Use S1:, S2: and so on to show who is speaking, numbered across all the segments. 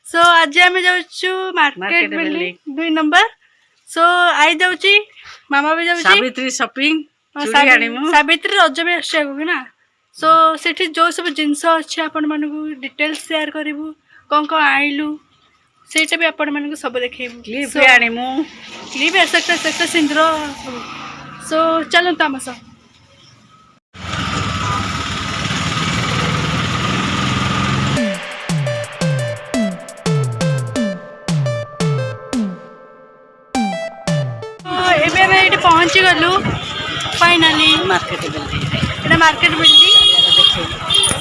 S1: सो आज आम जाऊँ मार्केट बिल्डिंग 2 नंबर। सो आई जाऊँगी मामा भी जाऊँ
S2: सावित्री शॉपिंग
S1: सावित्री रज भी आगे ना। सो सेठी जो सब जिनस अच्छे आपण मानू डिटेल्स शेयर करूँ कौन कौन आइलु सेटा भी आपण मानू सब देखू
S2: क्लिप आनिमु
S1: क्लिप एसेक्टा सिंदूर। सो चलता आम सब ये पहुँची गलु फाइनाली मार्केट बिल्डिंग।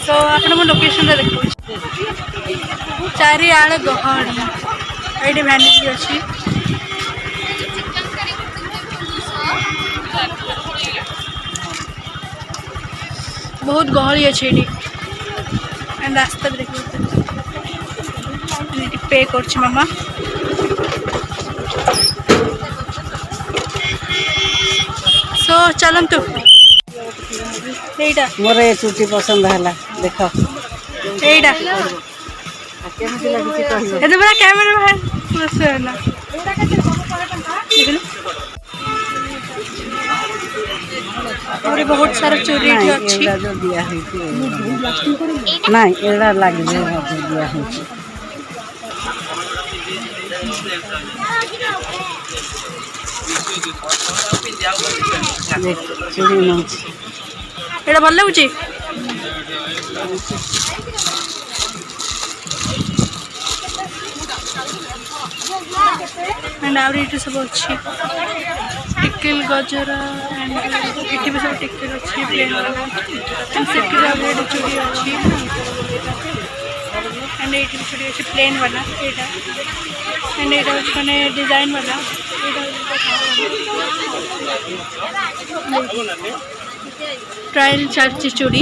S1: तो आपको लोकेशन देखो चारिआड़ गहली ये भैनिटी अच्छी बहुत गहली अच्छे ये रास्ता भी देखो पे कर मामा। सो चलतु
S2: मोर ये चुटी पसंद है देख
S1: एटा पूरा कैमरा और बहुत सारा चोरी अच्छी
S2: जो दिया है नहीं एड़ा लगे दिया है चूड़ी
S1: एटा भल लगुच एंड आउरी ये सब अच्छी टिकिल गजरा एंड ये भी सब टिकिल अच्छी प्लेन वाला एंड सेठी आउरी चूड़ी अच्छी एंड ये चूड़ी अच्छी प्लेन वाला एटा एंड ये मैंने डिजाइन वाला ट्रायल चलती चूड़ी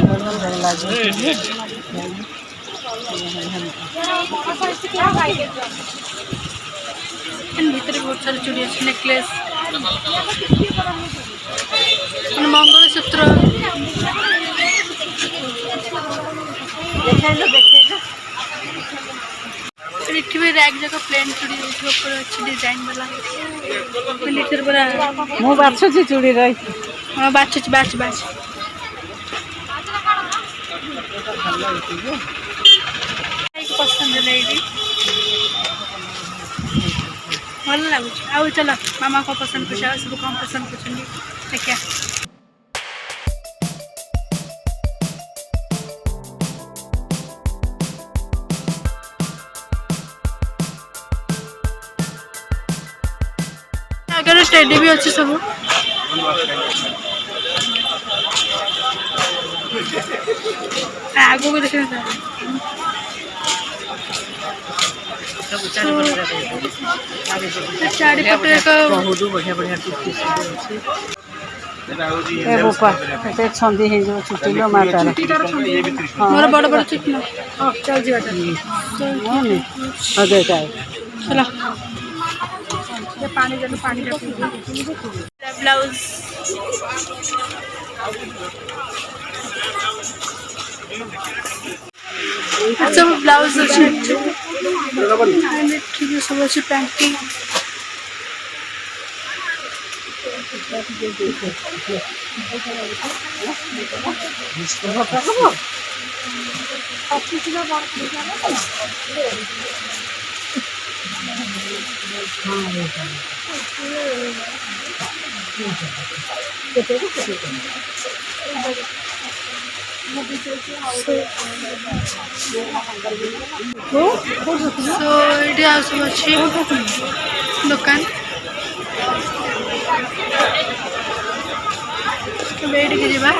S1: भीतर बहुत सारी चूड़ी अच्छी नेकलेस मंगलसूत्र भी रैक जगह प्लेन चूड़ी ऊपर अच्छी डिजाइन वाला पूरा
S2: मु बाछुची चूड़ी रही
S1: हाँ बाछुची बाछ बाछ पसंद है भल लगुच आउ चल मामा को पसंद पूछा सब कौन पसंद पूछेंगे देखिए। अगर टेडी भी अच्छे सब आगो को देखना चारिपटे एक
S2: बहुत बढ़िया बढ़िया ए बोपा एते छंदी हे जो चुटी लो मातार
S1: मोर बड़ बड़ चुटी न चल जी बाटा
S2: नहीं अगे का
S1: चलो ये पानी जब पानी ब्लाउज सब ब्लाउज अच्छे सब अच्छे पैंटिंग सो ये सब अच्छी दुकान वेट के जीवा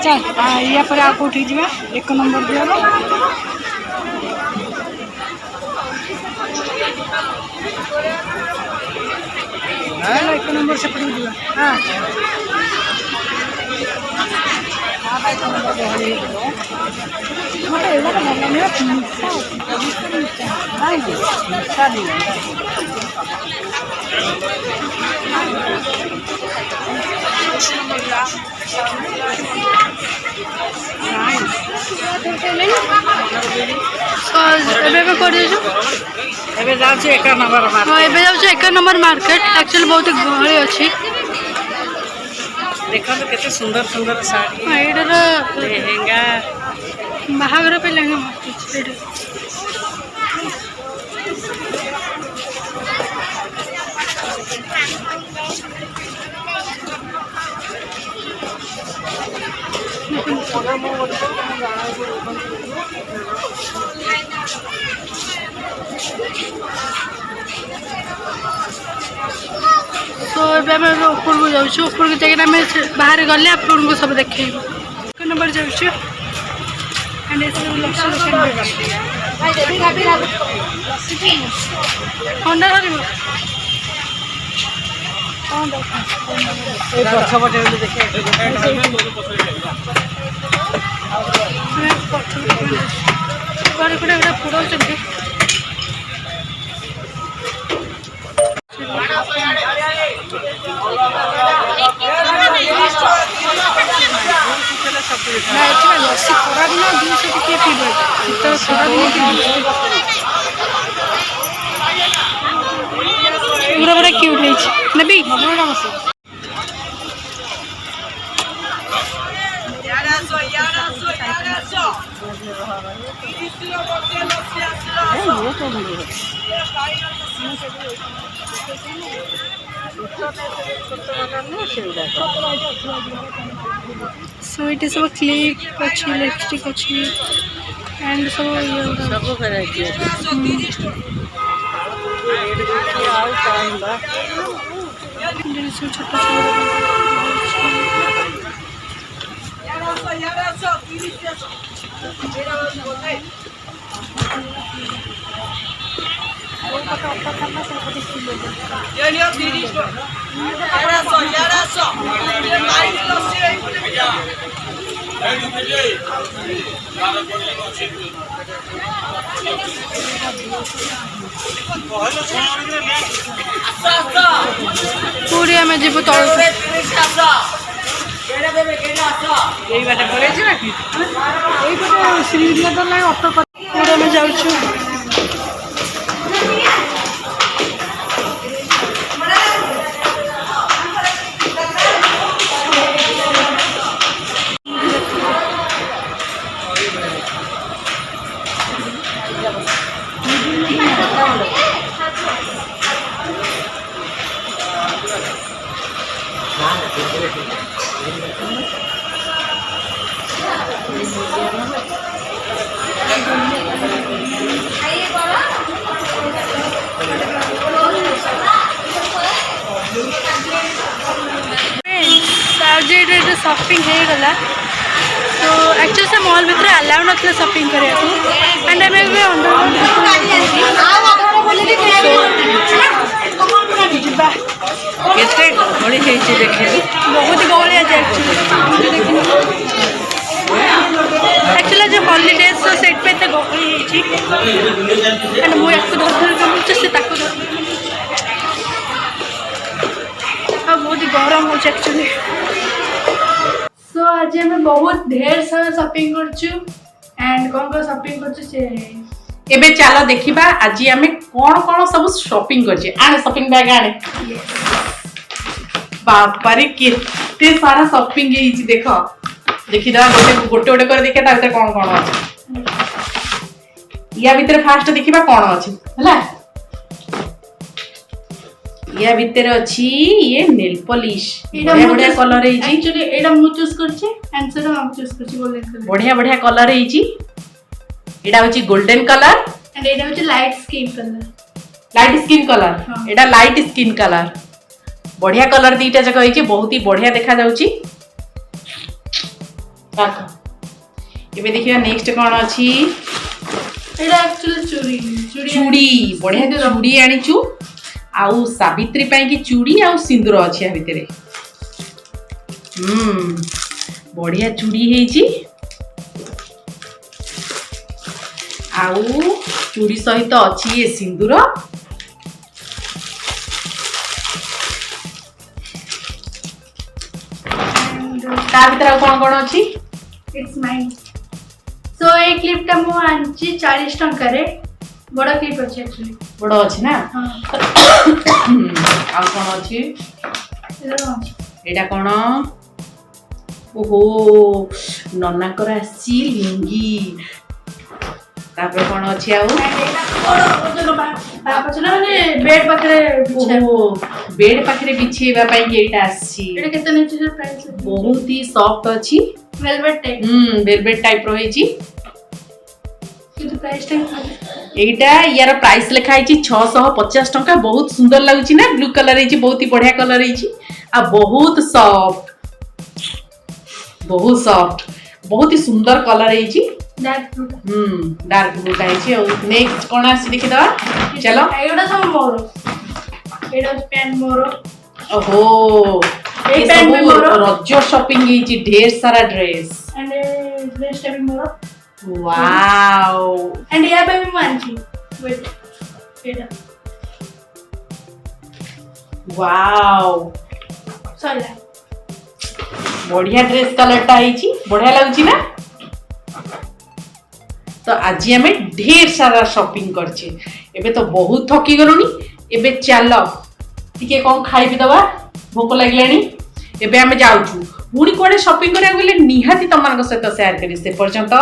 S1: चल या पर आगे उठी जावा 1 नंबर दिया चलो 1 नंबर से पड़ी जावा। हाँ
S2: ମତେ ଏଗୁଡ଼ାକ ଭଲ ନୁହେଁ ମିଠା ନୁହେଁ
S1: ଏବେ କରିଦେଇଛୁ
S2: ଏବେ ଯାଉଛି 1 ନମ୍ବର
S1: ହଁ ଏବେ ଯାଉଛୁ 1 ନମ୍ବର ମାର୍କେଟ ଆକ୍ଚୁଆଲି ବହୁତ ଗହଳି ଅଛି
S2: ଦେଖନ୍ତୁ କେତେ ସୁନ୍ଦର ସୁନ୍ଦର ଶାଢ଼ୀ
S1: ଏଇଟାର
S2: ଲେହେଙ୍ଗା
S1: ବାହାଘର ପାଇଁ ଲେହେଙ୍ଗା ମାର୍କେଟ ଏଇଟା तो ଏବେ ଆମେ ଉପରକୁ ଯାଉଛୁ ଉପରକୁ ଯାଇକିନା ଆମେ ବାହାରେ ଗଲେ ଆପଣଙ୍କୁ ସବୁ ଦେଖେଇବୁ 1 ନମ୍ବର ଯାଉଛୁ ଆଣ୍ଡ ଏସବୁ ଲସି ଦୋକାନ ଥଣ୍ଡା ଧରିବ
S2: এই ପଛପଟେ ଦେଖିବା
S1: ଘରେ ଗୋଟେ ଗୋଟେ ପୁରଉଛନ୍ତି ଲସି ଖରାଦିନ 200 ଟିକେ ପିଇବ ଶୀତ ଖରାଦିନ ପୁରା ପୁରା କ୍ୟୁଟ୍ ହେଇଛି ନେବି सो ये सब क्लिप अच्छी लिपस्टिक अच्छी एंड सब
S2: ସବୁ ଭେରାଇଟି ଅଛି
S1: छोटा पूरी आम जीव तल
S2: ଏଇ ବାଟେ ପଳେଇଯିବା କି
S1: এইপটে সিঁড়ি তো নাই অটো পুরো আমি যাচ্ছু शॉपिंग हो गला तो एक्चुअली से मॉल भीतर अलाउ ना शॉपिंग करने एंड आम
S2: କେତେ ଗହଳି ହେଇଛି ଦେଖିବେ
S1: बहुत गहली आज एक्चुअली जो हॉलीडेज तो सेट पे तो गहली एंड मुझे धर से बहुत ही गरम हो एक्चुअली सो आज हमें बहुत ढेर सारा शॉपिंग एंड कौन शॉपिंग कर
S3: एबे चलो देखिबा आज आमे कोन कोन सब शॉपिंग करछे आने शॉपिंग बैग आने बापा रे केते सारा शॉपिंग हेची देखो देखि दा गोटे गोटे कर देखिया ता भीतर कोन कोन अछि या भीतर फास्ट देखिबा कोन अछि हला या भीतर अछि ये नेल पॉलिश बढ़िया बढ़िया कलर हेची
S1: एक्चुअली एटा मु चूज करछी आंसर हम चूज करछी गोल्डन कलर
S3: बढ़िया बढ़िया कलर हेची एटा होची गोल्डन कलर
S1: एंड एटा होची लाइट स्किन कलर
S3: हाँ। एटा लाइट स्किन कलर बढ़िया कलर दीटा जक होई बहुत ही बढ़िया देखा जाउची देखो एबे देखिया नेक्स्ट कोन अछि
S1: एटा एक्चुअली
S3: चूड़ी बढ़िया चूड़ी आनिचू आउ सावित्री पाई की चूड़ी आउ सिंदूर अछि आ भितरे बढ़िया चूड़ी ହେଇଛି आउ चूड़ी सहित अछि ये सिंदूर ता भीतर कौन कौन अछि
S1: it's mine so A clip टा मु आंची 40 टंका रे बड़ा क्लिप अछि एक्चुअली
S3: बड़ अछि ना
S1: हां
S3: आ कौन अछि एटा कौन ओहो नन्ना कर आसी लिंगी तापर कौन अछि आउ
S1: बेड पाखरे
S3: ओहो बेड पाखरे बिछेबा पई के एटा आसी
S1: एटा केते नेचर प्राइस
S3: बहुत ही सॉफ्ट अछि
S1: वेलवेट टाइप
S3: वेलवेट टाइप रो ହେଇଛି
S1: कितु प्राइस टाइप
S3: एटा यार प्राइस लिखा है 650 टंका बहुत सुंदर लागुची ना ब्लू कलर है बहुत ही बढ़िया कलर है आ बहुत सॉफ्ट बहुत ही सुंदर कलर है डार्क ब्लू का है और नेक्स्ट कोन आसी देखि दवा चलो
S1: एटा सब मोर एटा पेन मोर
S3: ओहो
S1: ए पेन भी मोर
S3: रज शॉपिंग है ढेर सारा ड्रेस
S1: एंड ड्रेस भी मोर
S3: वाओ
S1: एंड या पे भी मानची वेट एटा
S3: वाओ
S1: सॉरी
S3: बढ़िया ड्रेस कलर टा है बढ़िया लगुची ना तो आज आम ढेर सारा शॉपिंग करछे एबे तो बहुत थकी गलुनी एबे चल टिके कौन खाइबी दवा भोक लागलानी एबे आम जाउछु पुणी कोडे शॉपिंग करिया गेले निहाती तमनक सहित शेयर करी से पर्यंत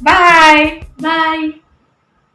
S3: बाय
S1: बाय